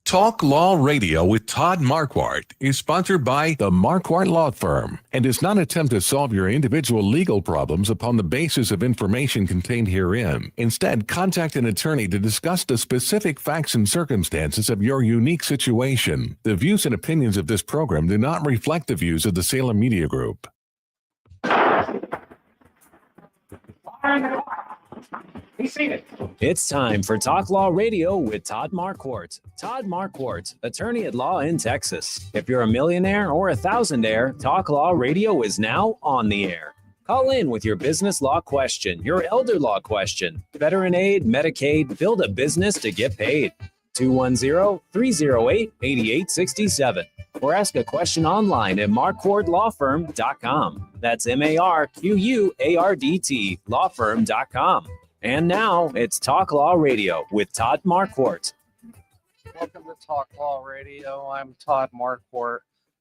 Talk Law Radio with Todd Marquardt is sponsored by the Marquardt Law Firm and does not attempt to solve your individual legal problems upon the basis of information contained herein. Instead, contact an attorney to discuss the specific facts and circumstances of your unique situation. The views and opinions of this program do not reflect the views of the Salem Media Group. Be seated. It's time for Talk Law Radio with Todd Marquardt. Todd Marquardt, attorney at law in Texas. If you're a millionaire or a thousandaire, Talk Law Radio is now on the air. Call in with your business law question, your elder law question, veteran aid, Medicaid, build a business to get paid. 210-308-8867. Or ask a question online at marquardtlawfirm.com. That's MARQUARDT lawfirm.com. And now it's Talk Law Radio with Todd Marquardt. Welcome to Talk Law Radio. I'm Todd Marquardt.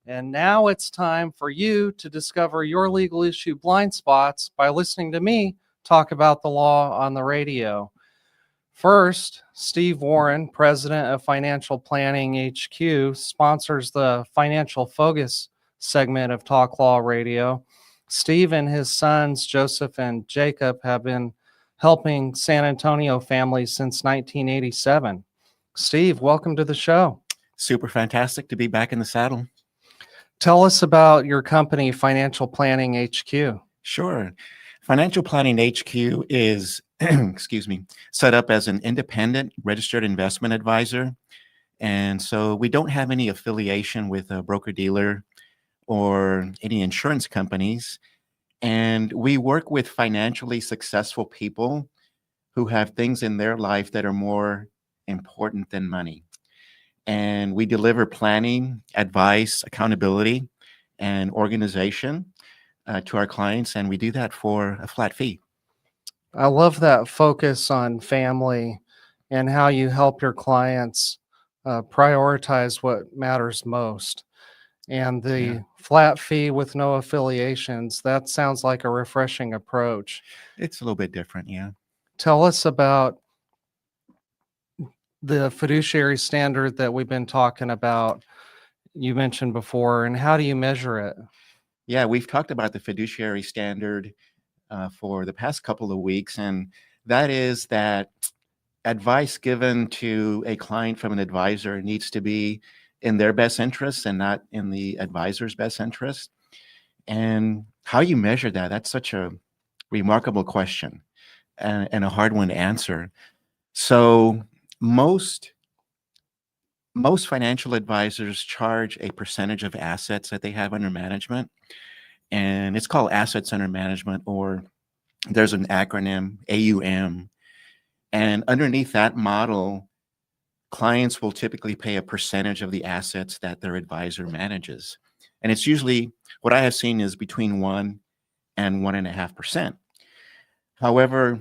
And now it's time for you to discover your legal issue blind spots by listening to me talk about the law on the radio. First, Steve Warren, president of Financial Planning HQ, sponsors the Financial Focus segment of Talk Law Radio. Steve and his sons, Joseph and Jacob, have been helping San Antonio families since 1987. Steve, welcome to the show. Super fantastic to be back in the saddle. Tell us about your company, Financial Planning HQ. Sure. Financial Planning HQ is, set up as an independent registered investment advisor. And so we don't have any affiliation with a broker-dealer or any insurance companies. And we work with financially successful people who have things in their life that are more important than money. And we deliver planning, advice, accountability, and organization to our clients. And we do that for a flat fee. I love that focus on family and how you help your clients prioritize what matters most. And the flat fee with no affiliations, that sounds like a refreshing approach. It's a little bit different, yeah. Tell us about the fiduciary standard that we've been talking about, you mentioned before, and how do you measure it? Yeah, we've talked about the fiduciary standard for the past couple of weeks, and that is that advice given to a client from an advisor needs to be in their best interest and not in the advisor's best interest. And how you measure that, that's such a remarkable question and a hard one to answer. So most financial advisors charge a percentage of assets that they have under management. And it's called assets under management, or there's an acronym, AUM. And underneath that model, clients will typically pay a percentage of the assets that their advisor manages. And it's usually, what I have seen is between 1 and 1.5%. However,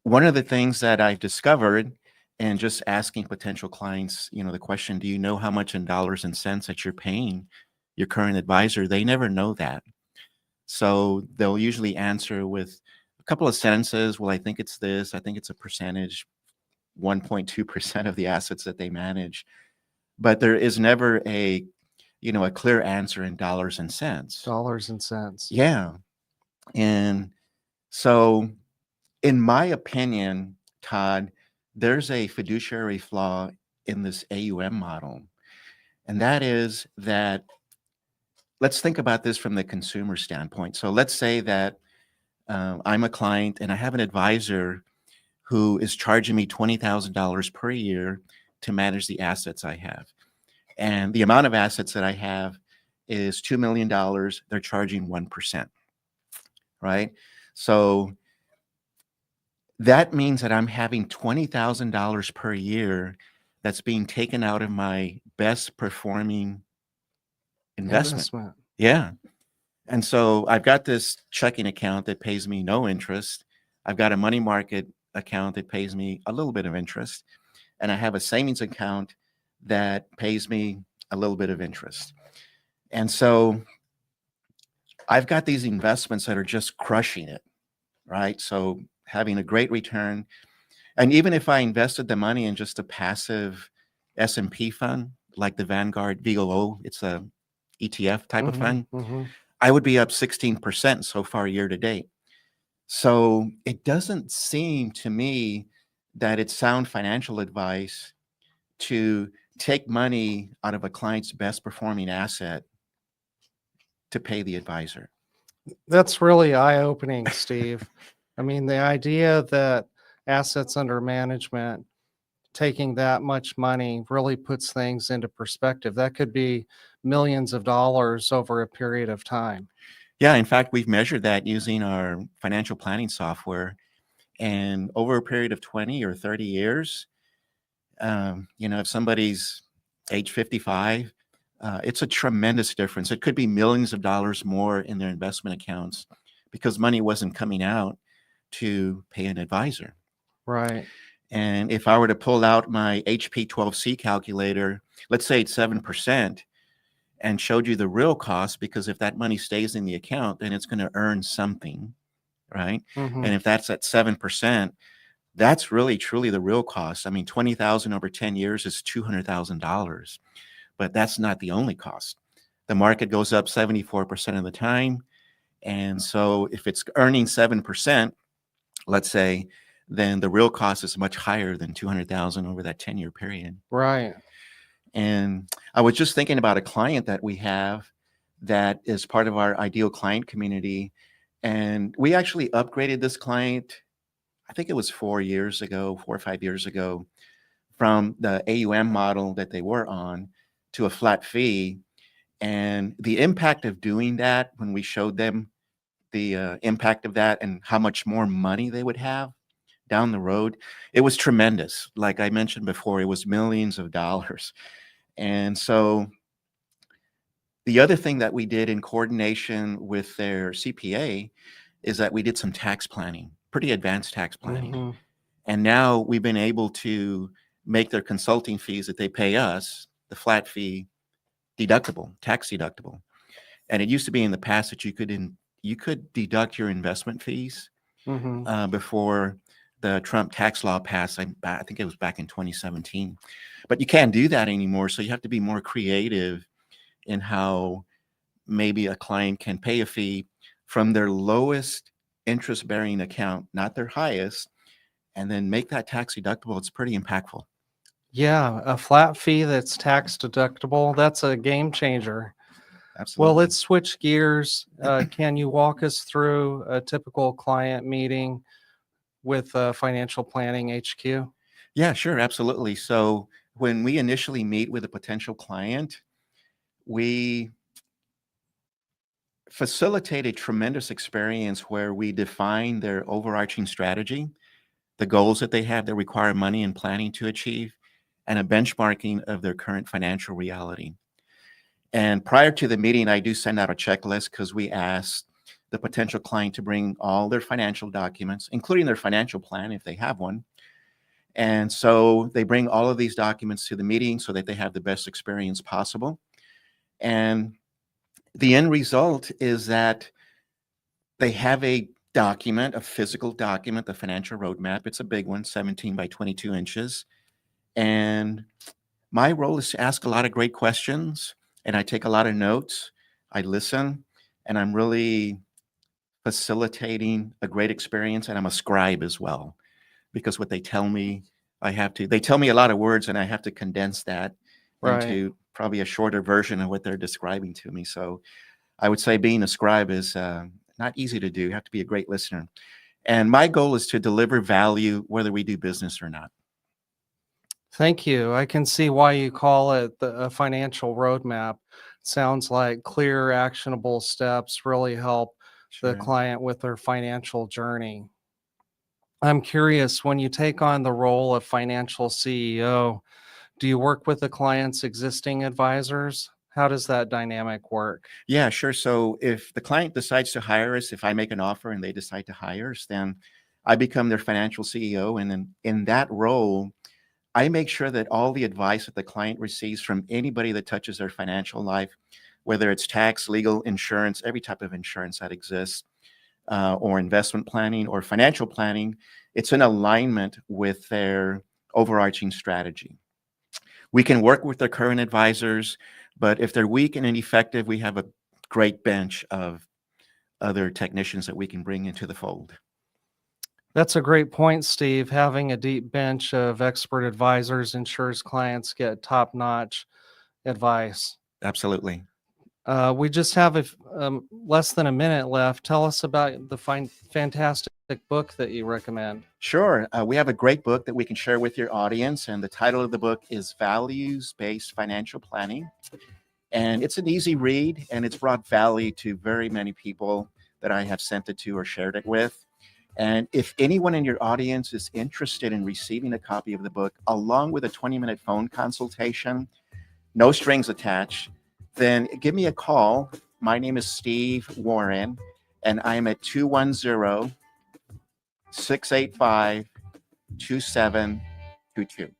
one of the things that I've discovered in just asking potential clients, the question, do you know how much in dollars and cents that you're paying your current advisor? They never know that. So they'll usually answer with a couple of sentences. Well, I think it's this, I think it's a percentage, 1.2% of the assets that they manage, but there is never a clear answer in dollars and cents. Dollars and cents. Yeah. And so in my opinion, Todd, there's a fiduciary flaw in this AUM model. And that is that, let's think about this from the consumer standpoint. So let's say that I'm a client and I have an advisor who is charging me $20,000 per year to manage the assets I have. And the amount of assets that I have is $2 million. They're charging 1%, right? So that means that I'm having $20,000 per year that's being taken out of my best performing investment. Yeah. And so I've got this checking account that pays me no interest. I've got a money market account that pays me a little bit of interest, and I have a savings account that pays me a little bit of interest. And so I've got these investments that are just crushing it, right? So having a great return. And even if I invested the money in just a passive S&P fund, like the Vanguard VOO, it's a ETF type of fund, I would be up 16% so far year to date. So it doesn't seem to me that it's sound financial advice to take money out of a client's best performing asset to pay the advisor. That's really eye-opening, Steve. I mean, the idea that assets under management taking that much money really puts things into perspective. That could be millions of dollars over a period of time. Yeah, in fact, we've measured that using our financial planning software. And over a period of 20 or 30 years, if somebody's age 55, it's a tremendous difference. It could be millions of dollars more in their investment accounts because money wasn't coming out to pay an advisor. Right. And if I were to pull out my HP12C calculator, let's say it's 7%, and showed you the real cost, because if that money stays in the account, then it's going to earn something, right? And if that's at 7%, that's really truly the real cost. I mean, 20,000 over 10 years is $200,000, but that's not the only cost. The market goes up 74% of the time. And so if it's earning 7%, let's say, then the real cost is much higher than 200,000 over that 10-year period. Right. And I was just thinking about a client that we have that is part of our ideal client community. And we actually upgraded this client, I think it was 4 or 5 years ago, from the AUM model that they were on to a flat fee. And the impact of doing that, when we showed them the impact of that and how much more money they would have down the road, it was tremendous. Like I mentioned before, it was millions of dollars. And so the other thing that we did in coordination with their CPA is that we did some tax planning, pretty advanced tax planning. And now we've been able to make their consulting fees that they pay us, the flat fee, deductible, tax deductible. And it used to be in the past that you could deduct your investment fees before the Trump tax law passed. I think it was back in 2017. But you can't do that anymore. So you have to be more creative in how maybe a client can pay a fee from their lowest interest-bearing account, not their highest, and then make that tax deductible. It's pretty impactful. Yeah, a flat fee that's tax deductible, that's a game changer. Absolutely. Well, let's switch gears. Can you walk us through a typical client meeting with Financial Planning HQ? Yeah, sure. Absolutely. So when we initially meet with a potential client, we facilitate a tremendous experience where we define their overarching strategy, the goals that they have that require money and planning to achieve, and a benchmarking of their current financial reality. And prior to the meeting, I do send out a checklist because we ask the potential client to bring all their financial documents, including their financial plan if they have one. And so they bring all of these documents to the meeting so that they have the best experience possible. And the end result is that they have a document, a physical document, the financial roadmap. It's a big one, 17 by 22 inches. And my role is to ask a lot of great questions, and I take a lot of notes. I listen, and I'm really facilitating a great experience. And I'm a scribe as well, because what they tell me, they tell me a lot of words, and I have to condense that into probably a shorter version of what they're describing to me. So I would say being a scribe is not easy to do. You have to be a great listener. And my goal is to deliver value whether we do business or not. Thank you. I can see why you call it a financial roadmap. Sounds like clear, actionable steps really help the client with their financial journey. I'm curious, when you take on the role of financial CEO, do you work with the client's existing advisors? How does that dynamic work? Yeah, sure. So if the client decides to hire us, if I make an offer and they decide to hire us, then I become their financial CEO. And then in that role, I make sure that all the advice that the client receives from anybody that touches their financial life, whether it's tax, legal, insurance, every type of insurance that exists, or investment planning or financial planning, it's in alignment with their overarching strategy. We can work with their current advisors, but if they're weak and ineffective, we have a great bench of other technicians that we can bring into the fold. That's a great point, Steve. Having a deep bench of expert advisors ensures clients get top-notch advice. Absolutely. We just have less than a minute left. Tell us about the fantastic book that you recommend. Sure. We have a great book that we can share with your audience, and the title of the book is Values-Based Financial Planning. And it's an easy read, and it's brought value to very many people that I have sent it to or shared it with. And if anyone in your audience is interested in receiving a copy of the book, along with a 20-minute phone consultation, no strings attached, then give me a call. My name is Steve Warren, and I'm at 210-685-2722.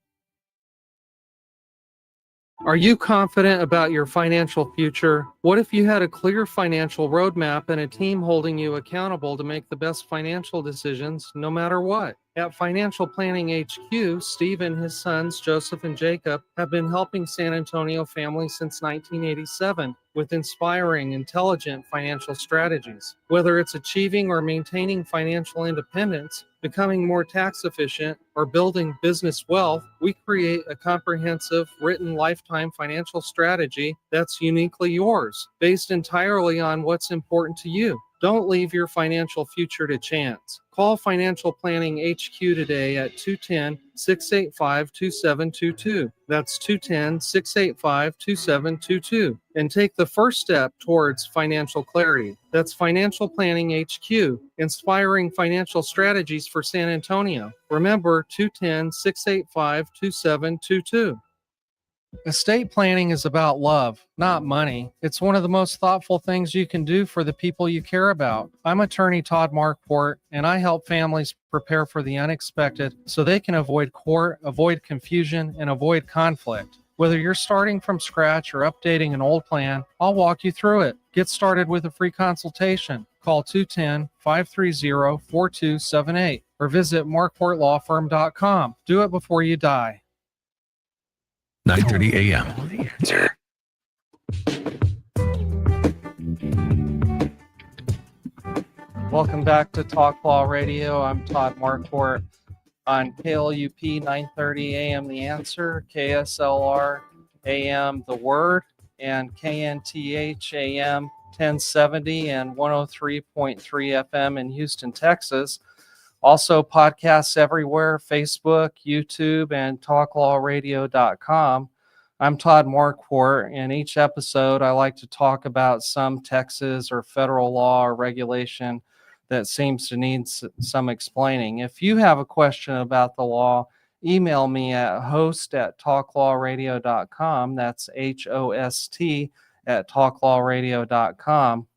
Are you confident about your financial future? What if you had a clear financial roadmap and a team holding you accountable to make the best financial decisions no matter what? At Financial Planning HQ, Steve and his sons, Joseph and Jacob, have been helping San Antonio families since 1987 with inspiring, intelligent financial strategies. Whether it's achieving or maintaining financial independence, becoming more tax efficient, or building business wealth, we create a comprehensive, written lifetime financial strategy that's uniquely yours, based entirely on what's important to you. Don't leave your financial future to chance. Call Financial Planning HQ today at 210-685-2722. That's 210-685-2722. And take the first step towards financial clarity. That's Financial Planning HQ, inspiring financial strategies for San Antonio. Remember, 210-685-2722. Estate planning is about love, not money. It's one of the most thoughtful things you can do for the people you care about. I'm attorney Todd Marquardt, and I help families prepare for the unexpected so they can avoid court, avoid confusion, and avoid conflict. Whether you're starting from scratch or updating an old plan, I'll walk you through it. Get started with a free consultation. Call 210-530-4278 or visit marquardtlawfirm.com. Do it before you die. 9:30 a.m. The Answer. Welcome back to Talk Law Radio. I'm Todd Marquardt on KLUP 9:30 a.m. The Answer, KSLR AM The Word, and KNTH AM 1070 and 103.3 FM in Houston, Texas. Also podcasts everywhere, Facebook, YouTube, and talklawradio.com. I'm Todd Marquardt, and each episode I like to talk about some Texas or federal law or regulation that seems to need some explaining. If you have a question about the law, email me at host@talklawradio.com. That's HOST@talklawradio.com.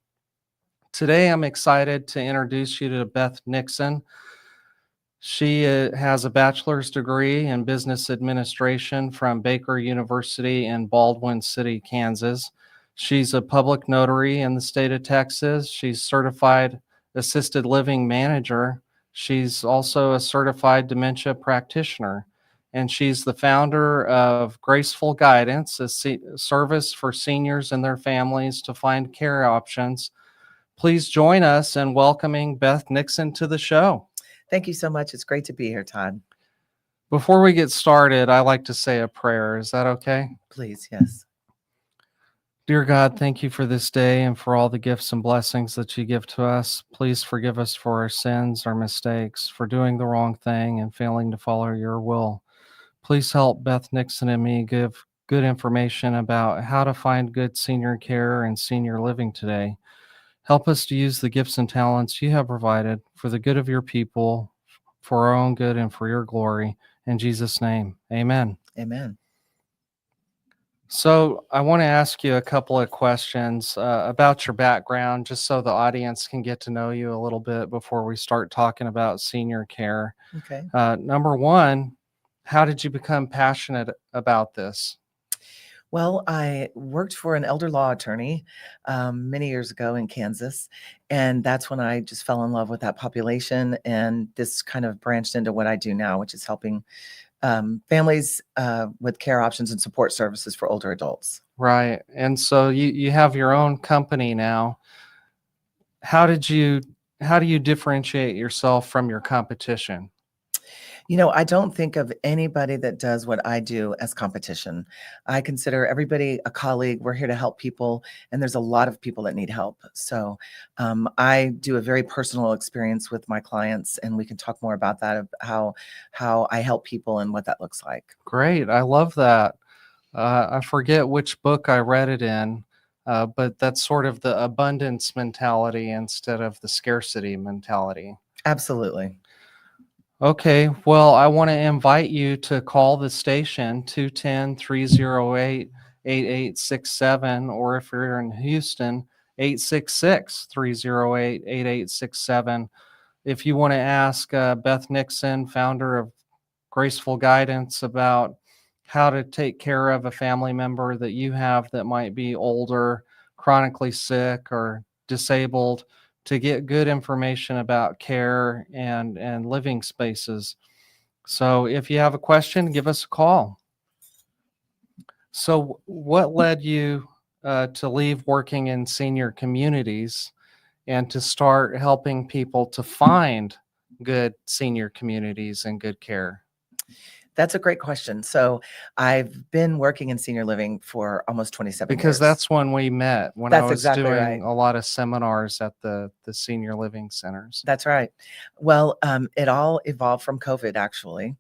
Today I'm excited to introduce you to Beth Nixon. She has a bachelor's degree in business administration from Baker University in Baldwin City, Kansas. She's a public notary in the state of Texas. She's certified assisted living manager. She's also a certified dementia practitioner. And she's the founder of Graceful Guidance, a service for seniors and their families to find care options. Please join us in welcoming Beth Nixon to the show. Thank you so much. It's great to be here, Todd. Before we get started, I like to say a prayer. Is that okay? Please, yes. Dear God, thank you for this day and for all the gifts and blessings that you give to us. Please forgive us for our sins, our mistakes, for doing the wrong thing and failing to follow your will. Please help Beth Nixon and me give good information about how to find good senior care and senior living today. Help us to use the gifts and talents you have provided for the good of your people, for our own good and for your glory. In Jesus' name, amen. Amen. So I want to ask you a couple of questions about your background, just so the audience can get to know you a little bit before we start talking about senior care. Okay. Number one, how did you become passionate about this? Well, I worked for an elder law attorney many years ago in Kansas, and that's when I just fell in love with that population. And this kind of branched into what I do now, which is helping families with care options and support services for older adults. Right. And so you have your own company now. How did you how do you differentiate yourself from your competition? You know, I don't think of anybody that does what I do as competition. I consider everybody a colleague. We're here to help people, and there's a lot of people that need help. So I do a very personal experience with my clients, and we can talk more about that, of how I help people and what that looks like. Great. I love that. I forget which book I read it in, but that's sort of the abundance mentality instead of the scarcity mentality. Absolutely. Okay, well, I want to invite you to call the station 210-308-8867, or if you're in Houston, 866-308-8867. If you want to ask Beth Nixon, founder of Graceful Guidance, about how to take care of a family member that you have that might be older, chronically sick, or disabled, to get good information about care and living spaces. So if you have a question, give us a call. So what led you to leave working in senior communities and to start helping people to find good senior communities and good care? That's a great question. So I've been working in senior living for almost 27 Because years. that's when we met, when I That's was exactly doing right. a lot of seminars at the senior living centers. That's right. Well, it all evolved from COVID, actually.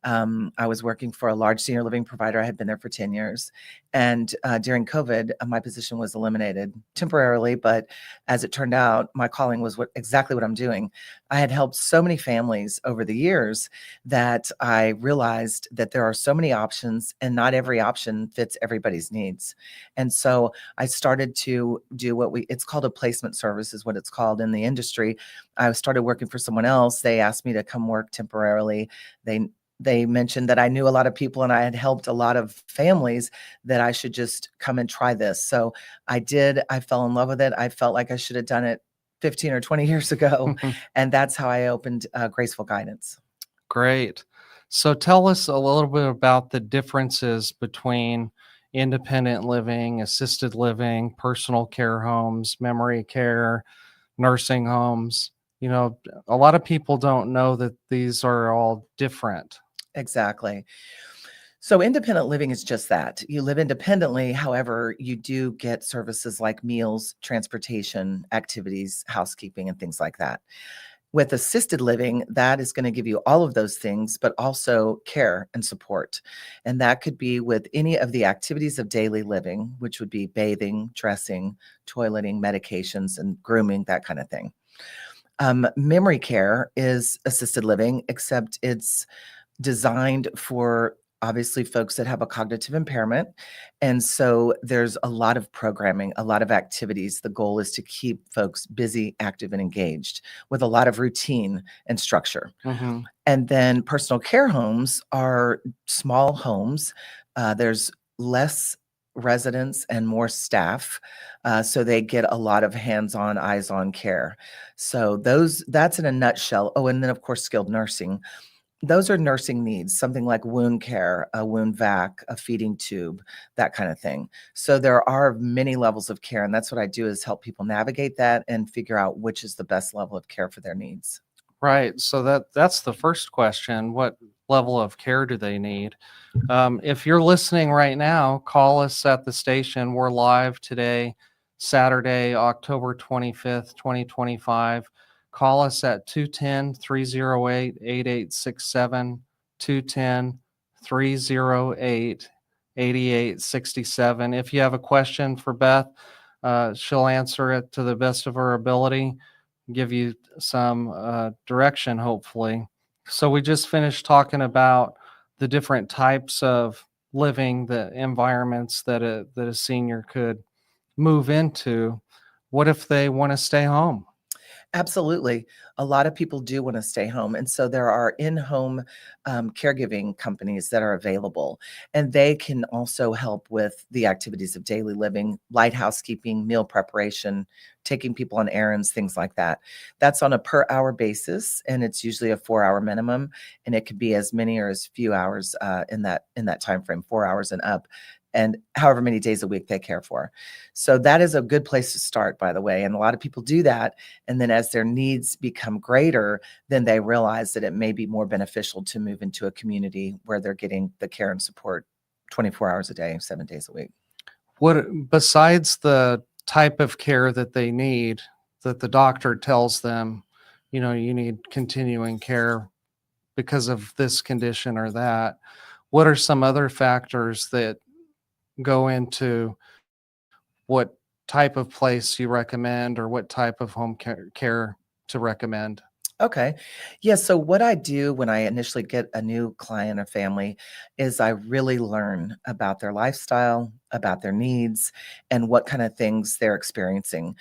I was working for a large senior living provider. I had been there for 10 years. And during COVID, my position was eliminated temporarily. But as it turned out, my calling was exactly what I'm doing. I had helped so many families over the years that I realized that there are so many options, and not every option fits everybody's needs. And so I started to do it's called a placement service, is what it's called in the industry. I started working for someone else. They asked me to come work temporarily. They mentioned that I knew a lot of people and I had helped a lot of families, that I should just come and try this. So I did. I fell in love with it. I felt like I should have done it 15 or 20 years ago. And that's how I opened Graceful Guidance. Great. So tell us a little bit about the differences between independent living, assisted living, personal care homes, memory care, nursing homes. You know, a lot of people don't know that these are all different. Exactly. So independent living is just that. You live independently. However, you do get services like meals, transportation, activities, housekeeping, and things like that. With assisted living, that is going to give you all of those things, but also care and support. And that could be with any of the activities of daily living, which would be bathing, dressing, toileting, medications, and grooming, that kind of thing. Memory care is assisted living, except it's designed for obviously folks that have a cognitive impairment. And so there's a lot of programming, a lot of activities. The goal is to keep folks busy, active, and engaged with a lot of routine and structure. Mhm. And then personal care homes are small homes. There's less residents and more staff. So they get a lot of hands-on, eyes-on care. So that's in a nutshell. Oh, and then of course, skilled nursing. Those are nursing needs, something like wound care, a wound vac, a feeding tube, that kind of thing. So there are many levels of care, and that's what I do, is help people navigate that and figure out which is the best level of care for their needs. Right. So that's the first question. What level of care do they need? If you're listening right now, call us at the station. We're live today, Saturday, October 25th, 2025. Call us at 210-308-8867, 210-308-8867. If you have a question for Beth, she'll answer it to the best of her ability, give you some direction, hopefully. So we just finished talking about the different types of living, the environments that a senior could move into. What if they want to stay home? Absolutely. A lot of people do want to stay home. And so there are in-home caregiving companies that are available, and they can also help with the activities of daily living, light housekeeping, meal preparation, taking people on errands, things like that. That's on a per hour basis, and it's usually a 4-hour minimum, and it could be as many or as few hours in that time frame, 4 hours and up, and however many days a week they care for. So that is a good place to start, by the way. And a lot of people do that. And then as their needs become greater, then they realize that it may be more beneficial to move into a community where they're getting the care and support 24 hours a day, 7 days a week. What, besides the type of care that they need, that the doctor tells them, you need continuing care because of this condition or that, what are some other factors that go into what type of place you recommend or what type of home care to recommend? Okay. Yeah. So what I do when I initially get a new client or family is I really learn about their lifestyle, about their needs, and what kind of things they're experiencing.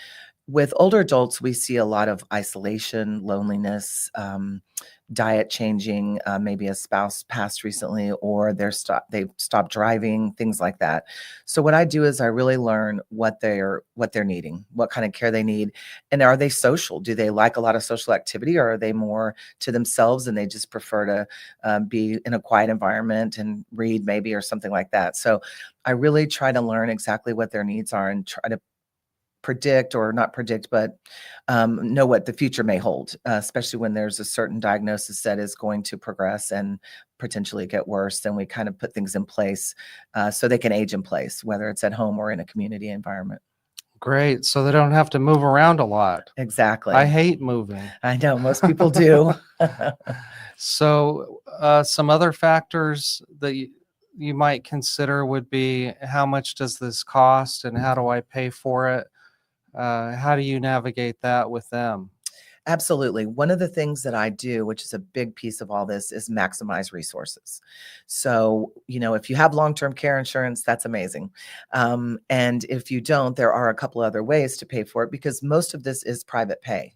With older adults, we see a lot of isolation, loneliness, diet changing, maybe a spouse passed recently, or they've stopped driving, things like that. So what I do is I really learn what they're needing, what kind of care they need, and are they social? Do they like a lot of social activity, or are they more to themselves and they just prefer to be in a quiet environment and read maybe or something like that? So I really try to learn exactly what their needs are and try to predict or not predict, but know what the future may hold, especially when there's a certain diagnosis that is going to progress and potentially get worse. Then we kind of put things in place so they can age in place, whether it's at home or in a community environment. Great. So they don't have to move around a lot. Exactly. I hate moving. I know most people do. So some other factors that you might consider would be, how much does this cost and how do I pay for it? How do you navigate that with them? Absolutely. One of the things that I do, which is a big piece of all this, is maximize resources. So, if you have long-term care insurance, that's amazing. And if you don't, there are a couple other ways to pay for it because most of this is private pay.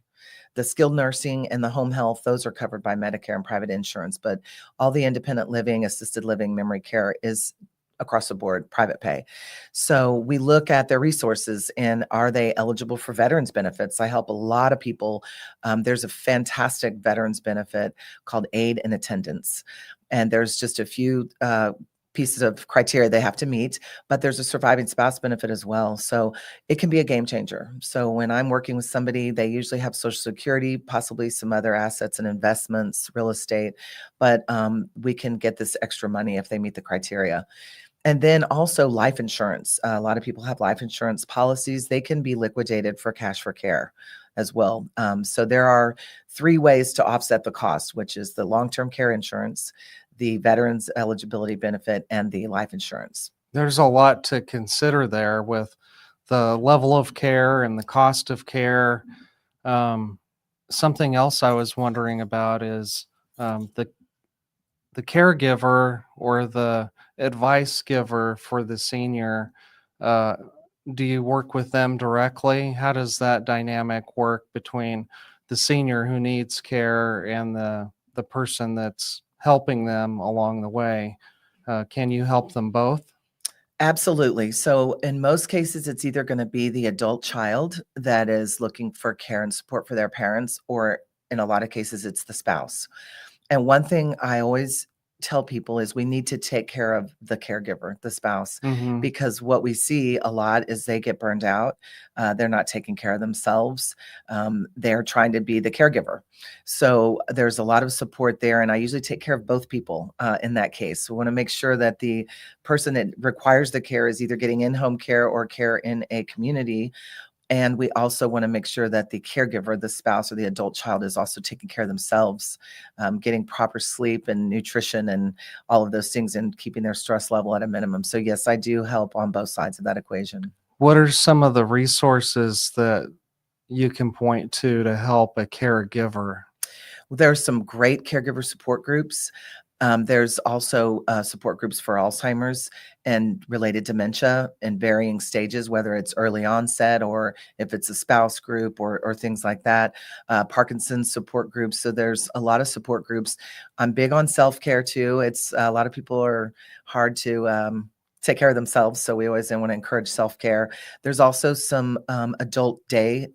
The skilled nursing and the home health, those are covered by Medicare and private insurance, but all the independent living, assisted living, memory care is across the board private pay. So we look at their resources and are they eligible for veterans benefits? I help a lot of people. There's a fantastic veterans benefit called aid and attendance. And there's just a few pieces of criteria they have to meet, but there's a surviving spouse benefit as well. So it can be a game changer. So when I'm working with somebody, they usually have Social Security, possibly some other assets and investments, real estate, but we can get this extra money if they meet the criteria. And then also life insurance. A lot of people have life insurance policies. They can be liquidated for cash for care as well. So there are 3 ways to offset the cost, which is the long-term care insurance, the veterans eligibility benefit, and the life insurance. There's a lot to consider there with the level of care and the cost of care. Something else I was wondering about is the caregiver or the advice giver for the senior. Do you work with them directly? How does that dynamic work between the senior who needs care and the person that's helping them along the way? Can you help them both? Absolutely. So in most cases, it's either going to be the adult child that is looking for care and support for their parents, or in a lot of cases, it's the spouse. And one thing I always tell people is we need to take care of the caregiver, the spouse, Mm-hmm. because what we see a lot is they get burned out. They're not taking care of themselves. They're trying to be the caregiver. So there's a lot of support there. And I usually take care of both people in that case. So we want to make sure that the person that requires the care is either getting in-home care or care in a community. And we also want to make sure that the caregiver, the spouse or the adult child, is also taking care of themselves, getting proper sleep and nutrition and all of those things, and keeping their stress level at a minimum. So yes, I do help on both sides of that equation. What are some of the resources that you can point to help a caregiver? There are some great caregiver support groups. There's also support groups for Alzheimer's and related dementia in varying stages, whether it's early onset or if it's a spouse group or things like that. Parkinson's support groups. So there's a lot of support groups. I'm big on self-care too. It's a lot of people are hard to take care of themselves. So we always want to encourage self-care. There's also some adult day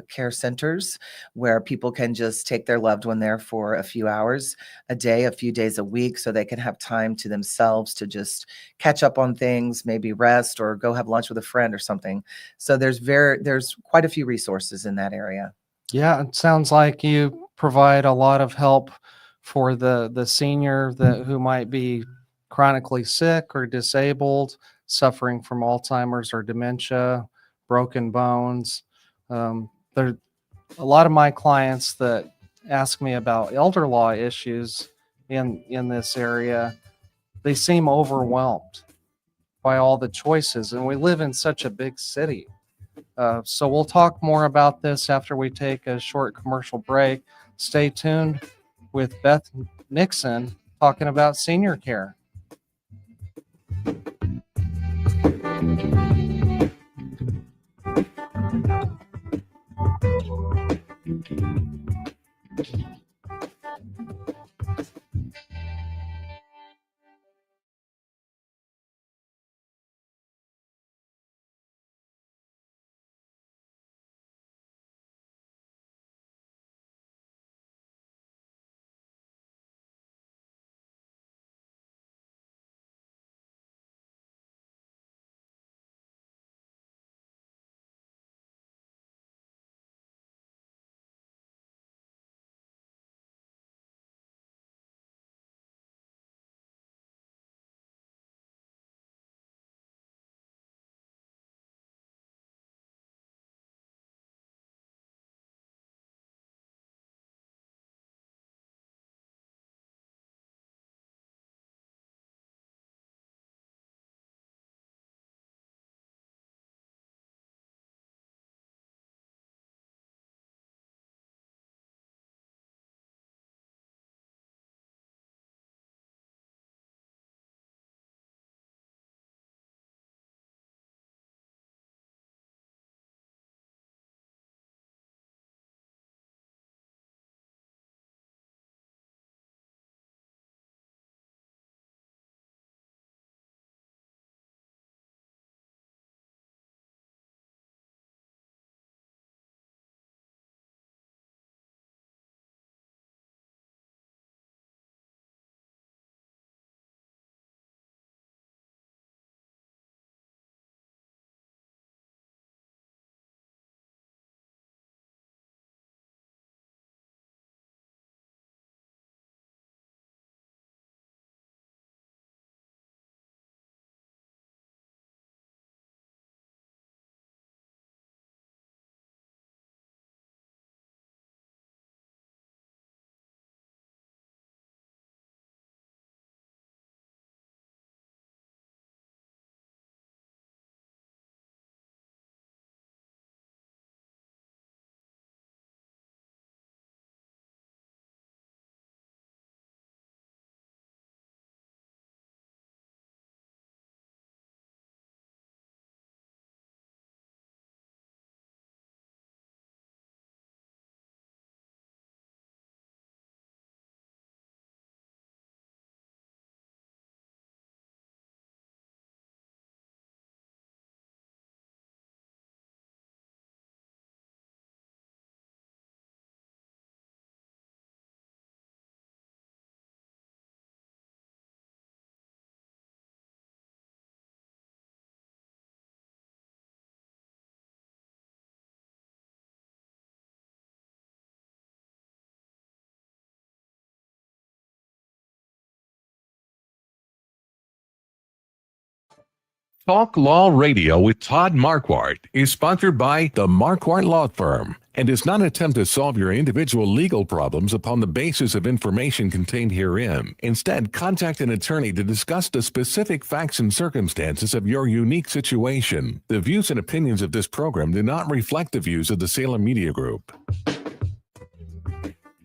care centers where people can just take their loved one there for a few hours a day, a few days a week, so they can have time to themselves to just catch up on things, maybe rest or go have lunch with a friend or something. So there's quite a few resources in that area. Yeah, it sounds like you provide a lot of help for the senior who might be chronically sick or disabled, suffering from Alzheimer's or dementia, broken bones. There a lot of my clients that ask me about elder law issues in this area, they seem overwhelmed by all the choices, and we live in such a big city. So we'll talk more about this after we take a short commercial break. Stay tuned with Beth Nixon talking about senior care. Talk Law Radio with Todd Marquardt is sponsored by the Marquardt Law Firm and does not attempt to solve your individual legal problems upon the basis of information contained herein. Instead, contact an attorney to discuss the specific facts and circumstances of your unique situation. The views and opinions of this program do not reflect the views of the Salem Media Group.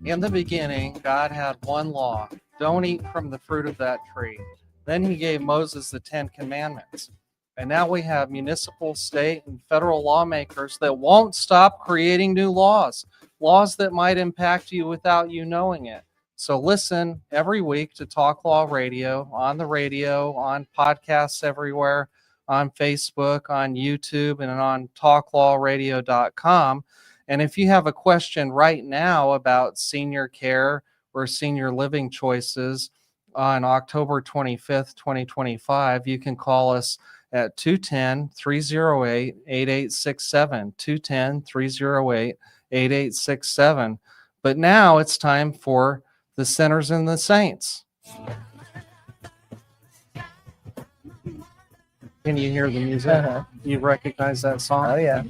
In the beginning, God had one law, don't eat from the fruit of that tree. Then he gave Moses the 10 Commandments. And now we have municipal, state, and federal lawmakers that won't stop creating new laws, laws that might impact you without you knowing it. So listen every week to Talk Law Radio, on podcasts everywhere, on Facebook, on YouTube, and on talklawradio.com. And if you have a question right now about senior care or senior living choices on October 25th, 2025, you can call us at 210-308-8867, 210-308-8867. But now it's time for the Sinners and the Saints. Can you hear the music? Uh-huh. You recognize that song? Oh yeah,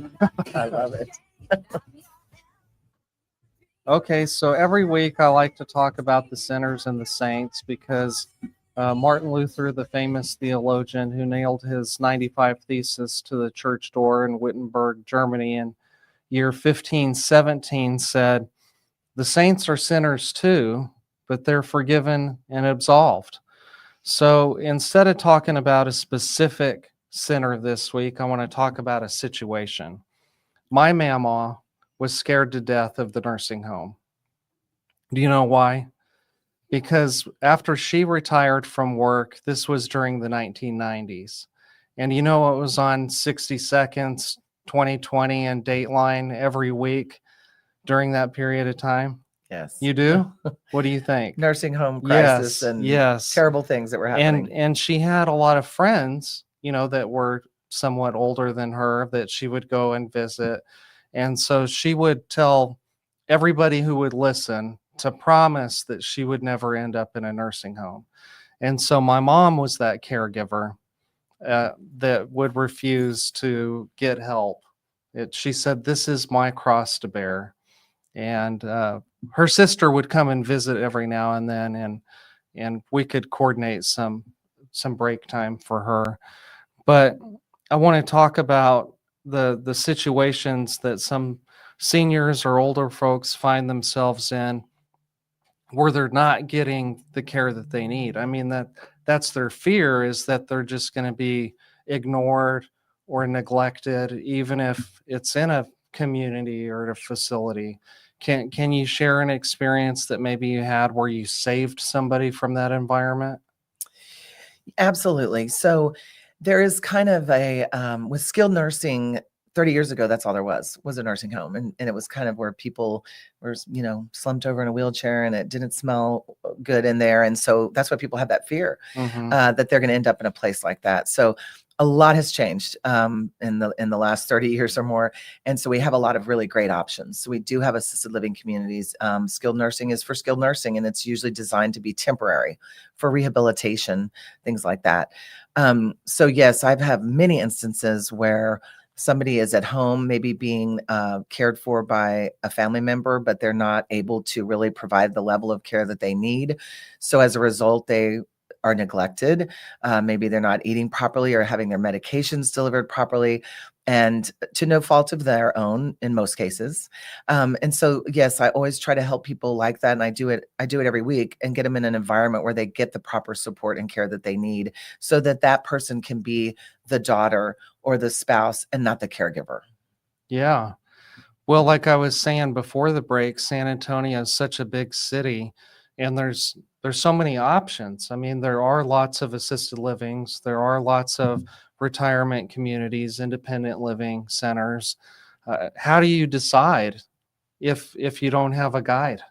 I love it. Okay, so every week I like to talk about the sinners and the saints because Martin Luther, the famous theologian who nailed his 95 Thesis to the church door in Wittenberg, Germany in year 1517 said, "The saints are sinners too, but they're forgiven and absolved." So instead of talking about a specific sinner this week, I want to talk about a situation. My mama was scared to death of the nursing home. Do you know why? Because after she retired from work, this was during the 1990s. And you know what was on 60 Seconds, 2020, and Dateline every week during that period of time? Yes. You do? What do you think? Nursing home crisis Yes, and yes. terrible things that were happening. And she had a lot of friends, you know, that were somewhat older than her that she would go and visit. And so she would tell everybody who would listen to promise that she would never end up in a nursing home. And so my mom was that caregiver that would refuse to get help. She said, "This is my cross to bear." And her sister would come and visit every now and then, and we could coordinate some break time for her. But I want to talk about the situations that some seniors or older folks find themselves in where they're not getting the care that they need. I mean, that's their fear, is that they're just going to be ignored or neglected, even if it's in a community or at a facility. Can you share an experience that maybe you had where you saved somebody from that environment? Absolutely. So there is kind of a with skilled nursing. 30 years ago, that's all there was a nursing home. And it was kind of where people were, slumped over in a wheelchair, and it didn't smell good in there. And so that's why people have that fear that they're going to end up in a place like that. So a lot has changed in the last 30 years or more. And so we have a lot of really great options. So we do have assisted living communities. Skilled nursing is for skilled nursing, and it's usually designed to be temporary for rehabilitation, things like that. So yes, I've had many instances where somebody is at home, maybe being cared for by a family member, but they're not able to really provide the level of care that they need. So as a result, they are neglected. Maybe they're not eating properly or having their medications delivered properly, and to no fault of their own in most cases. And so, yes, I always try to help people like that. And I do it every week, and get them in an environment where they get the proper support and care that they need, so that that person can be the daughter or the spouse and not the caregiver. Yeah. Well, like I was saying before the break, San Antonio is such a big city, and there's so many options. I mean, there are lots of assisted livings, there are lots of retirement communities, independent living centers. How do you decide if you don't have a guide?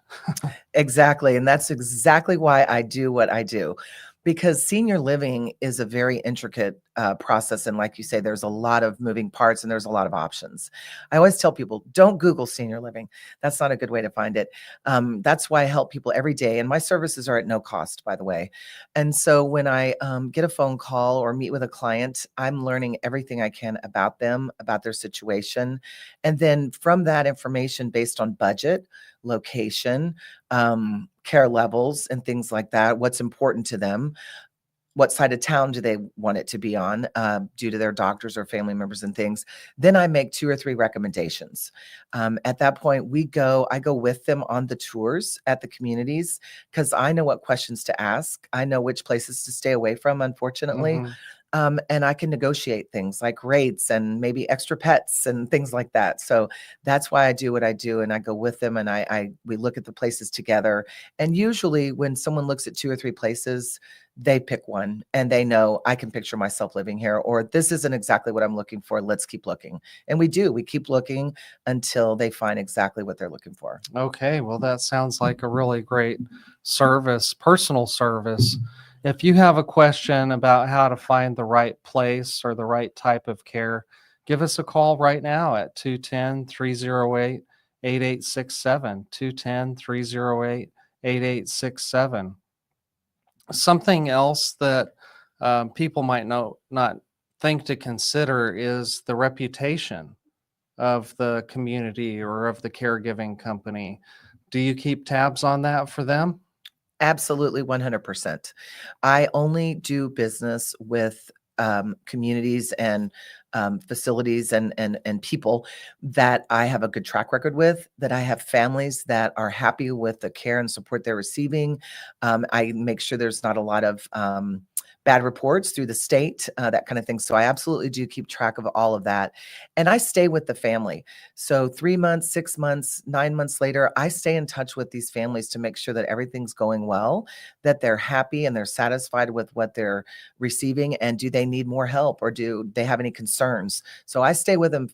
Exactly. And that's exactly why I do what I do, because senior living is a very intricate process. And like you say, there's a lot of moving parts and there's a lot of options. I always tell people, don't Google senior living. That's not a good way to find it. That's why I help people every day. And my services are at no cost, by the way. And so when I get a phone call or meet with a client, I'm learning everything I can about them, about their situation. And then from that information, based on budget, location, care levels, and things like that, what's important to them, what side of town do they want it to be on, due to their doctors or family members and things. Then I make 2 or 3 recommendations. At that point, I go with them on the tours at the communities because I know what questions to ask. I know which places to stay away from, unfortunately. Mhm. And I can negotiate things like rates and maybe extra pets and things like that. So that's why I do what I do, and I go with them, and we look at the places together. And usually, when someone looks at 2 or 3 places, they pick one, and they know I can picture myself living here, or this isn't exactly what I'm looking for. Let's keep looking, and we do. We keep looking until they find exactly what they're looking for. Okay, well, that sounds like a really great service, personal service. If you have a question about how to find the right place or the right type of care, give us a call right now at 210-308-8867, 210-308-8867. Something else that people might not think to consider is the reputation of the community or of the caregiving company. Do you keep tabs on that for them? Absolutely, 100%. I only do business with communities and facilities and people that I have a good track record with, that I have families that are happy with the care and support they're receiving. I make sure there's not a lot of bad reports through the state, that kind of thing. So I absolutely do keep track of all of that. And I stay with the family. So 3 months, 6 months, 9 months later, I stay in touch with these families to make sure that everything's going well, that they're happy and they're satisfied with what they're receiving. And do they need more help, or do they have any concerns? So I stay with them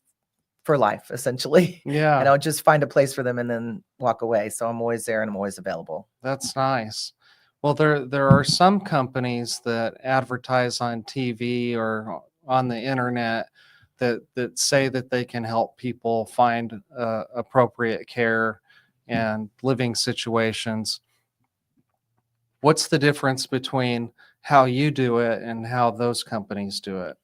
for life, essentially. Yeah, And I'll just find a place for them and then walk away. So I'm always there and I'm always available. that's nice. Well, there are some companies that advertise on TV or on the internet that say that they can help people find appropriate care and living situations. What's the difference between how you do it and how those companies do it?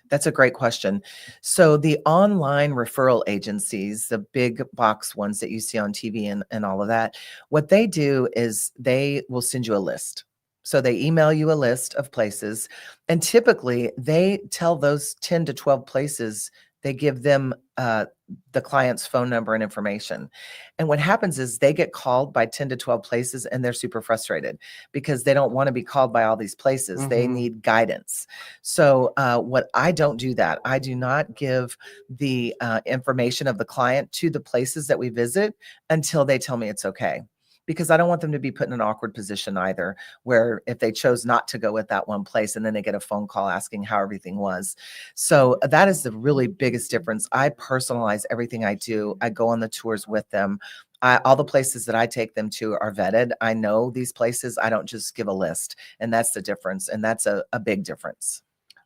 That's a great question. So the online referral agencies, the big box ones that you see on TV and all of that, what they do is they will send you a list. So they email you a list of places, and typically they tell those 10 to 12 places, they give them the client's phone number and information. And what happens is they get called by 10 to 12 places and they're super frustrated because they don't want to be called by all these places. They Mhm. need guidance. So what I don't do that. I do not give the information of the client to the places that we visit until they tell me it's okay. Because I don't want them to be put in an awkward position either, where if they chose not to go with that one place and then they get a phone call asking how everything was. So that is the really biggest difference. I personalize everything I do. I go on the tours with them. All the places that I take them to are vetted. I know these places. I don't just give a list. And that's the difference. And that's a big difference.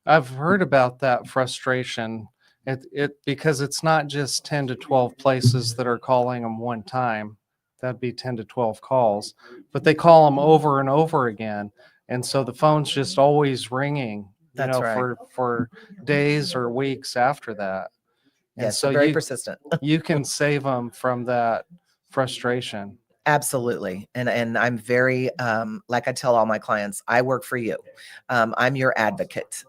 I've heard about that frustration. It because it's not just 10 to 12 places that are calling them one time. That'd be 10 to 12 calls, but they call them over and over again. And so the phone's just always ringing, That's right. for days or weeks after that. And Yes, so they're very persistent. you can save them from that frustration. Absolutely. And I'm very, like I tell all my clients, I work for you. I'm your advocate.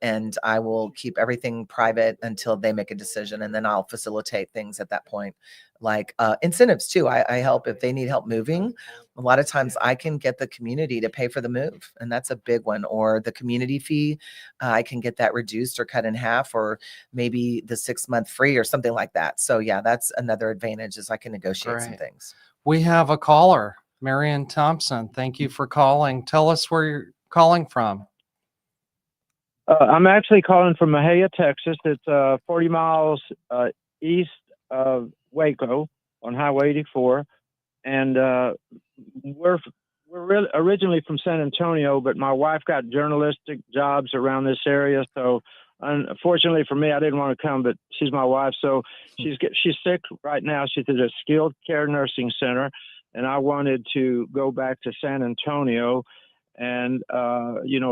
And I will keep everything private until they make a decision. And then I'll facilitate things at that point, like incentives too. I help if they need help moving. A lot of times I can get the community to pay for the move. And that's a big one. Or the community fee, I can get that reduced or cut in half, or maybe the 6-month free or something like that. So yeah, that's another advantage, is I can negotiate some Great. things. We have a caller, Marion Thompson. Thank you for calling. Tell us where you're calling from. I'm actually calling from Mahia, Texas. It's 40 miles east of Waco on Highway 84, and we're originally from San Antonio, but my wife got journalistic jobs around this area, so unfortunately for me, I didn't want to come, but she's my wife, so she's sick right now. She's at a skilled care nursing center, and I wanted to go back to San Antonio and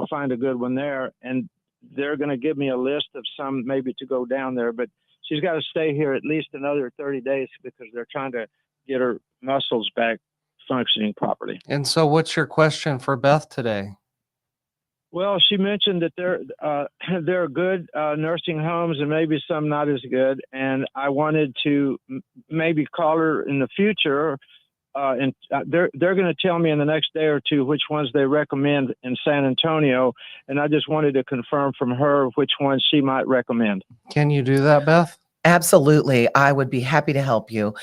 find a good one there, and they're going to give me a list of some maybe to go down there, but she's got to stay here at least another 30 days because they're trying to get her muscles back functioning properly. And so what's your question for Beth today? Well, she mentioned that there are good nursing homes and maybe some not as good, and I wanted to maybe call her in the future, and they're going to tell me in the next day or two which ones they recommend in San Antonio, and I just wanted to confirm from her which ones she might recommend. Can you do that, Beth? Absolutely. I would be happy to help you.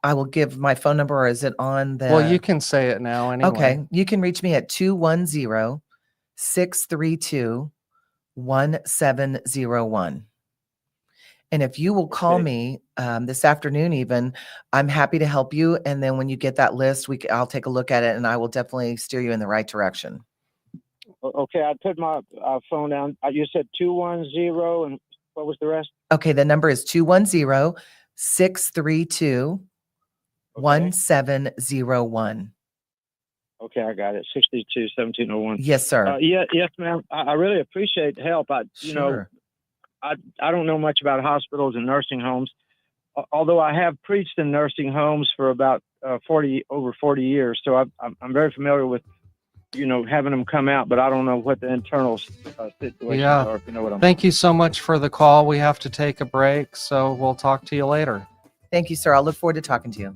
I will give my phone number, or is it on the? Well, you can say it now anyway. Okay. You can reach me at 210-632-1701. And if you will call Okay. me this afternoon, even, I'm happy to help you. And then when you get that list, I'll take a look at it, and I will definitely steer you in the right direction. Okay, I put my phone down. You said 210, and what was the rest? Okay. The number is 210-632-1701. Okay, I got it. 62-1701. Yes, sir. Yes, ma'am. I really appreciate the help. I don't know much about hospitals and nursing homes, although I have preached in nursing homes for about over 40 years. So I'm very familiar with, having them come out, but I don't know what the internal situations are, if you know what I'm saying. Thank you so much for the call. We have to take a break, so we'll talk to you later. Thank you, sir. I'll look forward to talking to you.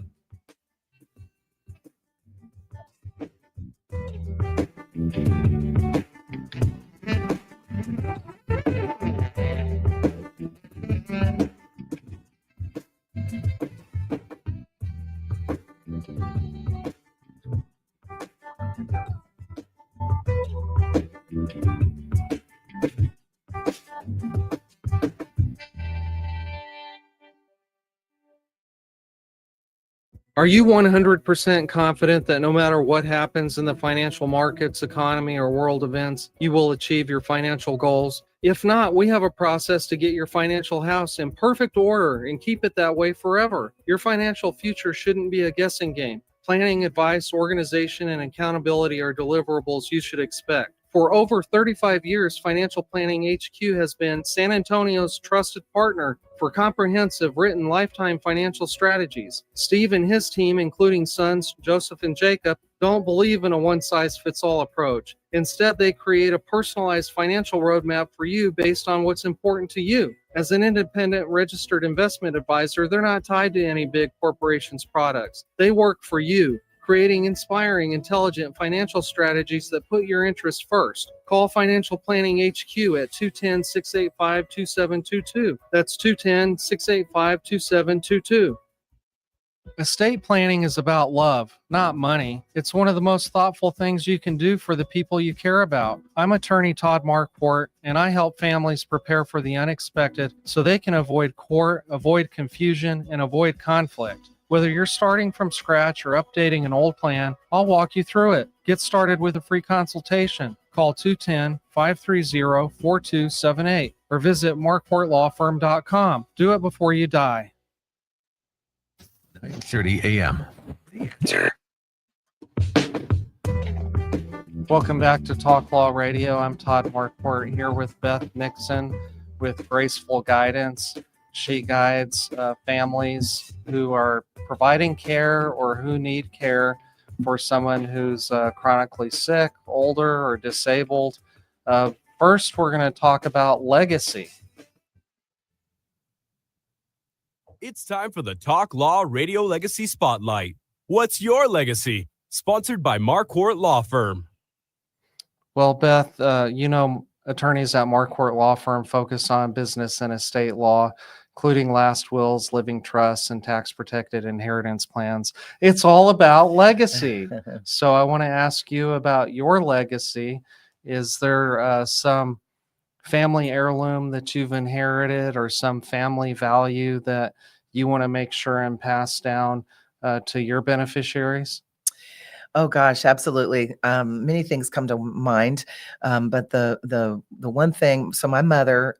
Are you 100% confident that no matter what happens in the financial markets, economy, or world events, you will achieve your financial goals? If not, we have a process to get your financial house in perfect order and keep it that way forever. Your financial future shouldn't be a guessing game. Planning, advice, organization, and accountability are deliverables you should expect. For over 35 years, Financial Planning HQ has been San Antonio's trusted partner for comprehensive written lifetime financial strategies. Steve and his team, including sons Joseph and Jacob, don't believe in a one-size-fits-all approach. Instead, they create a personalized financial roadmap for you based on what's important to you. As an independent registered investment advisor, they're not tied to any big corporation's products. They work for you, creating inspiring, intelligent financial strategies that put your interests first. Call Financial Planning HQ at 210-685-2722. That's 210-685-2722. Estate planning is about love, not money. It's one of the most thoughtful things you can do for the people you care about. I'm attorney Todd Marquardt, and I help families prepare for the unexpected so they can avoid court, avoid confusion, and avoid conflict. Whether you're starting from scratch or updating an old plan, I'll walk you through it. Get started with a free consultation. Call 210-530-4278 or visit marquardtlawfirm.com. Do it before you die. 9:30 a.m. The Answer. Welcome back to Talk Law Radio. I'm Todd Marquardt here with Beth Nixon with Graceful Guidance. She guides families who are providing care or who need care for someone who's chronically sick, older, or disabled. First, we're going to talk about legacy. It's time for the Talk Law Radio Legacy Spotlight. What's your legacy? Sponsored by Marquardt Law Firm. Well, Beth, attorneys at Marquardt Law Firm focus on business and estate law, including last wills, living trusts, and tax-protected inheritance plans. It's all about legacy. So I want to ask you about your legacy. Is there some family heirloom that you've inherited or some family value that you want to make sure and pass down to your beneficiaries? Oh gosh, absolutely. Many things come to mind, but the one thing. So my mother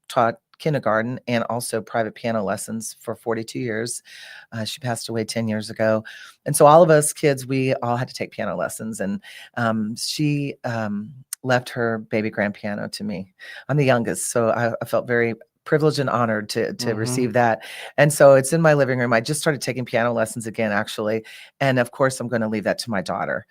taught kindergarten and also private piano lessons for 42 years. She passed away 10 years ago, and so all of us kids, we all had to take piano lessons. And she left her baby grand piano to me. I'm the youngest, so I felt very privileged and honored to Mhm. receive that. And so it's in my living room. I just started taking piano lessons again, actually. And of course, I'm going to leave that to my daughter.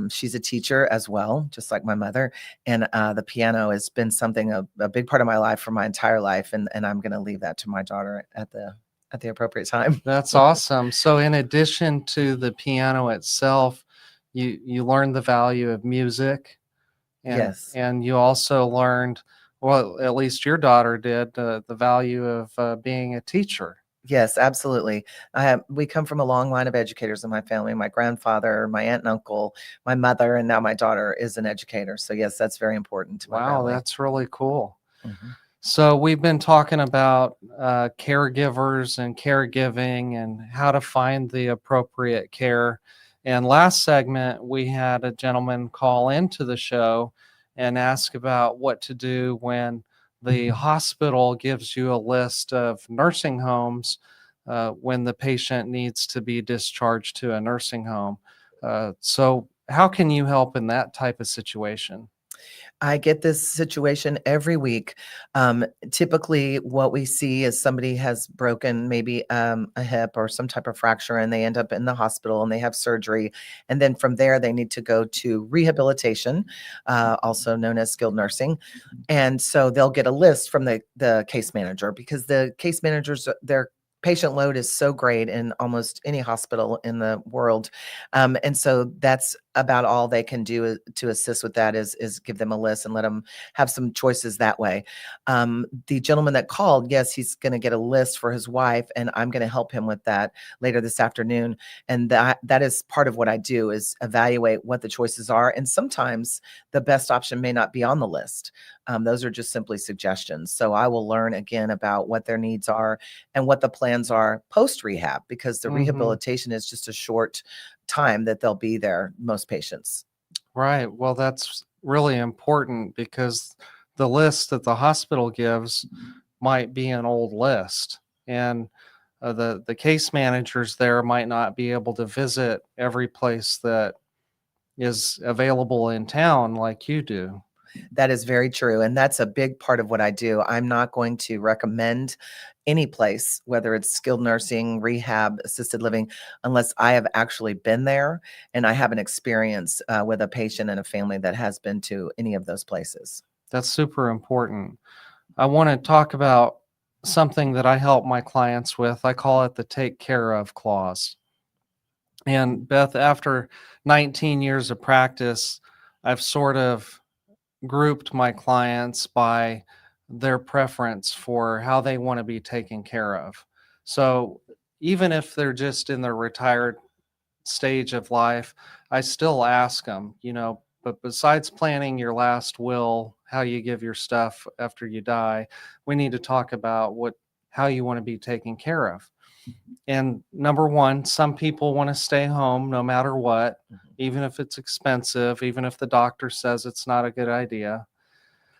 She's a teacher as well, just like my mother. And the piano has been something, a big part of my life for my entire life. And I'm going to leave that to my daughter at the appropriate time. That's awesome. So in addition to the piano itself, you learned the value of music, and Yes. and you also learned, well, at least your daughter did, the value of being a teacher. Yes, absolutely. We come from a long line of educators in my family. My grandfather, my aunt and uncle, my mother, and now my daughter is an educator. So yes, that's very important to my Wow, family. that's really cool. Mhm. So we've been talking about caregivers and caregiving and how to find the appropriate care. And last segment, we had a gentleman call into the show and ask about what to do when the hospital gives you a list of nursing homes when the patient needs to be discharged to a nursing home. So how can you help in that type of situation? I get this situation every week. Typically, what we see is somebody has broken maybe a hip or some type of fracture, and they end up in the hospital and they have surgery. And then from there, they need to go to rehabilitation, also known as skilled nursing. And so they'll get a list from the case manager, because the case managers, their patient load is so great in almost any hospital in the world. And so that's about all they can do to assist with that, is give them a list and let them have some choices that way. The gentleman that called, yes, he's going to get a list for his wife, and I'm going to help him with that later this afternoon. And that is part of what I do, is evaluate what the choices are. And sometimes the best option may not be on the list. Those are just simply suggestions. So I will learn again about what their needs are and what the plans are post rehab, because the Mhm. rehabilitation is just a short time that they'll be there, most patients. Right. Well, that's really important because the list that the hospital gives might be an old list, and the case managers there might not be able to visit every place that is available in town like you do. That is very true. And that's a big part of what I do. I'm not going to recommend any place, whether it's skilled nursing, rehab, assisted living, unless I have actually been there and I have an experience with a patient and a family that has been to any of those places. That's super important. I want to talk about something that I help my clients with. I call it the take care of clause. And Beth, after 19 years of practice, I've sort of grouped my clients by their preference for how they want to be taken care of. So even if they're just in their retired stage of life, I still ask them, but besides planning your last will, how you give your stuff after you die, we need to talk about how you want to be taken care of. And number one, some people want to stay home no matter what, even if it's expensive, even if the doctor says it's not a good idea.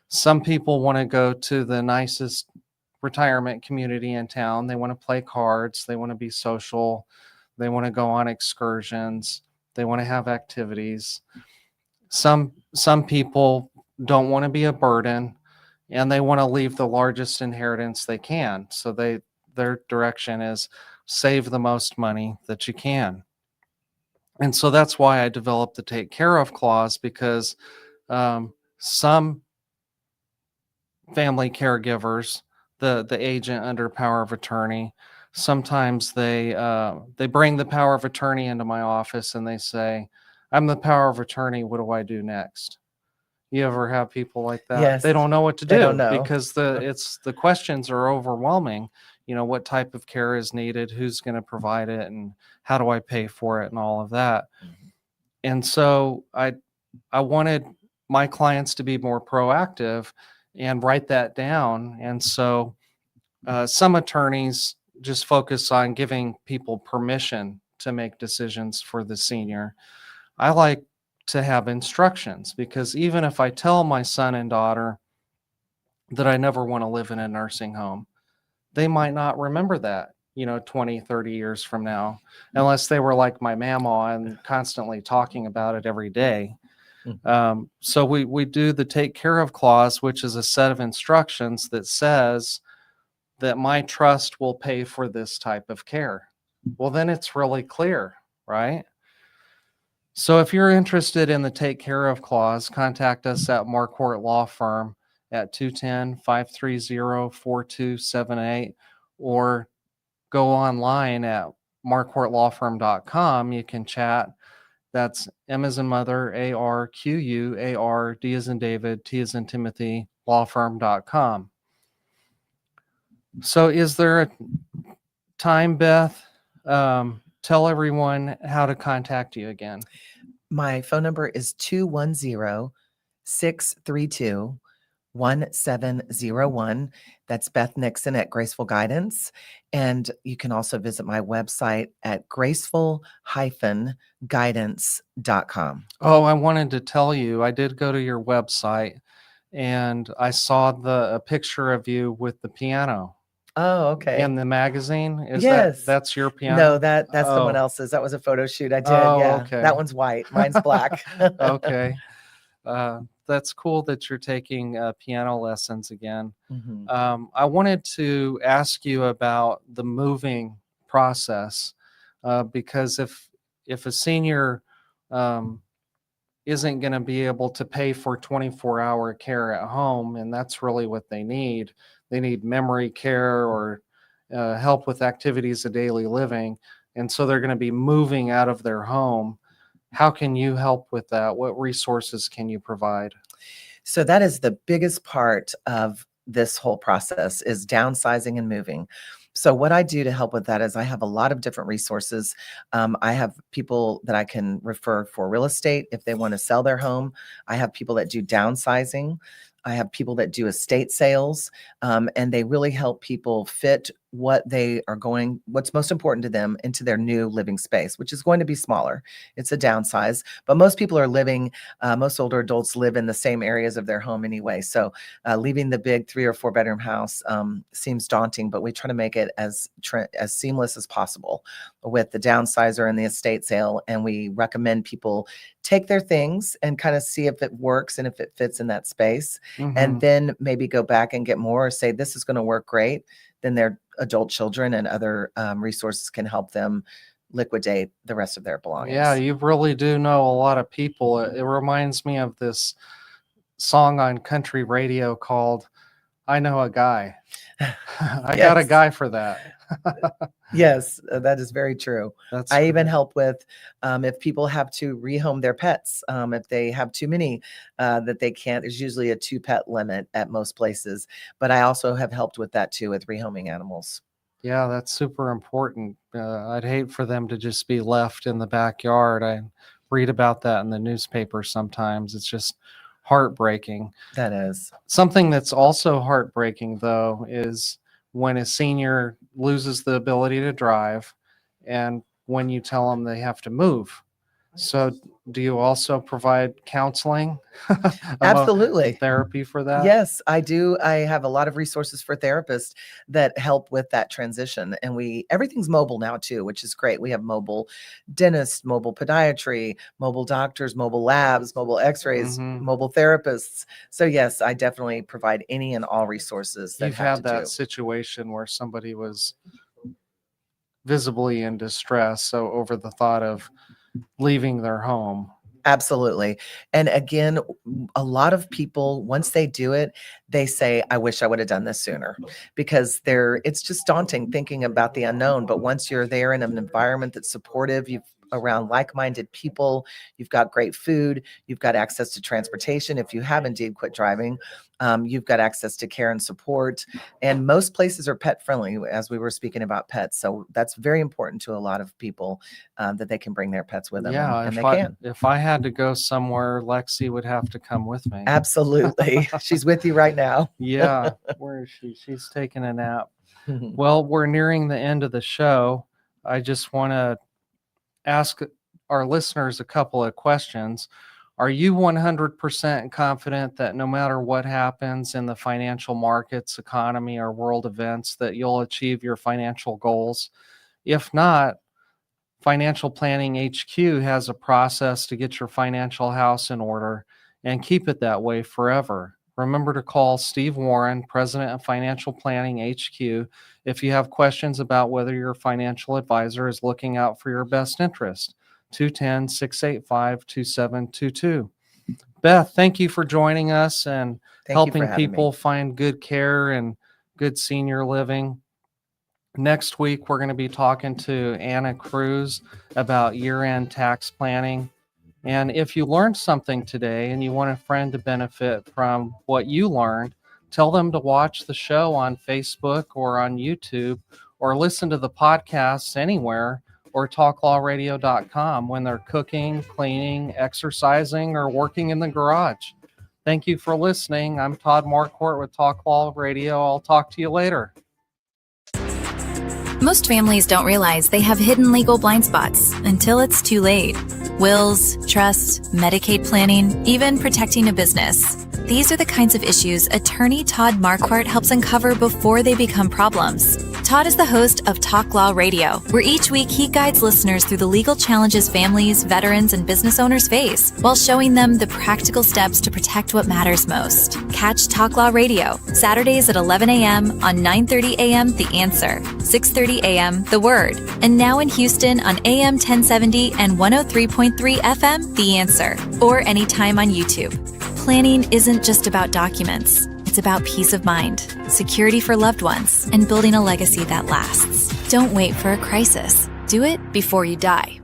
Some people want to go to the nicest retirement community in town. They want to play cards. They want to be social. They want to go on excursions. They want to have activities. Some people don't want to be a burden, and they want to leave the largest inheritance they can. So their direction is save the most money that you can. And so that's why I developed the take care of clause, because some family caregivers, the agent under power of attorney, sometimes they bring the power of attorney into my office and they say, I'm the power of attorney, what do I do next? You ever have people like that? Yes. They don't know what to They do don't know. because the questions are overwhelming. What type of care is needed, who's going to provide it, and how do I pay for it, and all of that. And so I wanted my clients to be more proactive and write that down. And so some attorneys just focus on giving people permission to make decisions for the senior. I like to have instructions, because even if I tell my son and daughter that I never want to live in a nursing home, they might not remember that, 20, 30 years from now, unless they were like my mama and constantly talking about it every day. So we do the take care of clause, which is a set of instructions that says that my trust will pay for this type of care. Well, then it's really clear, right? So if you're interested in the take care of clause, contact us at Marquardt Law Firm at 210-530-4278 or go online at marquardtlawfirm.com. You can chat. That's M as in mother, ARQU, D as in David, T as in Timothy, lawfirm.com. So is there a time, Beth? Tell everyone how to contact you again. My phone number is 210-632-1701. That's Beth Nixon at Graceful Guidance. And you can also visit my website at graceful-guidance.com. Oh, I wanted to tell you, I did go to your website and I saw a picture of you with the piano Oh, okay. in the magazine. Is Yes. that's your piano? No, that's someone Oh. else's. That was a photo shoot I did. Oh, Yeah. okay. That one's white. Mine's black. Okay. That's cool that you're taking piano lessons again. Mhm. I wanted to ask you about the moving process because if a senior isn't going to be able to pay for 24-hour care at home, and that's really what they need memory care or help with activities of daily living, and so they're going to be moving out of their home. How can you help with that? What resources can you provide? So that is the biggest part of this whole process is downsizing and moving. So what I do to help with that is I have a lot of different resources. I have people that I can refer for real estate if they want to sell their home. I have people that do downsizing. I have people that do estate sales, and they really help people fit what's most important to them into their new living space, which is going to be smaller. It's a downsize, but most people are most older adults live in the same areas of their home anyway. So leaving the big 3 or 4 bedroom house seems daunting, but we try to make it as seamless as possible with the downsizer and the estate sale. And we recommend people take their things and kind of see if it works and if it fits in that space. Mhm. And then maybe go back and get more or say, this is going to work great. Then their adult children and other resources can help them liquidate the rest of their belongings. Yeah, you really do know a lot of people. It reminds me of this song on country radio called I Know a Guy. I got a Yes. guy for that. Yes, that is very true. That's I even great. help with if people have to rehome their pets, if they have too many that they can't. There's usually a 2 pet limit at most places, but I also have helped with that too with rehoming animals. Yeah, that's super important. I'd hate for them to just be left in the backyard. I read about that in the newspaper sometimes. It's just heartbreaking. That is. Something that's also heartbreaking, though, is when a senior loses the ability to drive and when you tell them they have to move. So, do you also provide counseling? Absolutely. Therapy for that? Yes, I do. I have a lot of resources for therapists that help with that transition. And everything's mobile now too, which is great. We have mobile dentists, mobile podiatry, mobile doctors, mobile labs, mobile x-rays, Mhm. mobile therapists. So yes, I definitely provide any and all resources that You've have had to that do. situation where somebody was visibly in distress, so over the thought of leaving their home. Absolutely. And again, a lot of people, once they do it, they say, I wish I would have done this sooner because it's just daunting thinking about the unknown. But once you're there in an environment that's supportive, you've around like-minded people, you've got great food, you've got access to transportation. If you have indeed quit driving, you've got access to care and support. And most places are pet friendly, as we were speaking about pets. So that's very important to a lot of people that they can bring their pets with them. Yeah, and they if I can. if I had to go somewhere, Lexi would have to come with me. Absolutely. She's with you right now. Yeah, where is she? She's taking a nap. Well, we're nearing the end of the show. I just want to ask our listeners a couple of questions. Are you 100% confident that no matter what happens in the financial markets, economy, or world events, that you'll achieve your financial goals? If not, Financial Planning HQ has a process to get your financial house in order and keep it that way forever. remember to call Steve Warren, President of Financial Planning HQ, if you have questions about whether your financial advisor is looking out for your best interest. 210-685-2722. Beth, thank you for joining us and Thank you for helping having me. people find good care and good senior living. Next week, we're going to be talking to Anna Cruz about year-end tax planning. And if you learned something today and you want a friend to benefit from what you learned, tell them to watch the show on Facebook or on YouTube, or listen to the podcasts anywhere, or talklawradio.com when they're cooking, cleaning, exercising, or working in the garage. Thank you for listening. I'm Todd Marquardt with Talk Law Radio. I'll talk to you later. Most families don't realize they have hidden legal blind spots until it's too late. Wills, trusts, Medicaid planning, even protecting a business. These are the kinds of issues attorney Todd Marquardt helps uncover before they become problems. Todd is the host of Talk Law Radio, where each week he guides listeners through the legal challenges families, veterans, and business owners face, while showing them the practical steps to protect what matters most. Catch Talk Law Radio, Saturdays at 11 a.m. on 9:30 a.m. The Answer, 6:30 a.m. The Word, and now in Houston on AM 1070 and 103.3 FM The Answer, or anytime on YouTube. Planning isn't just about documents. It's about peace of mind, security for loved ones, and building a legacy that lasts. Don't wait for a crisis. Do it before you die.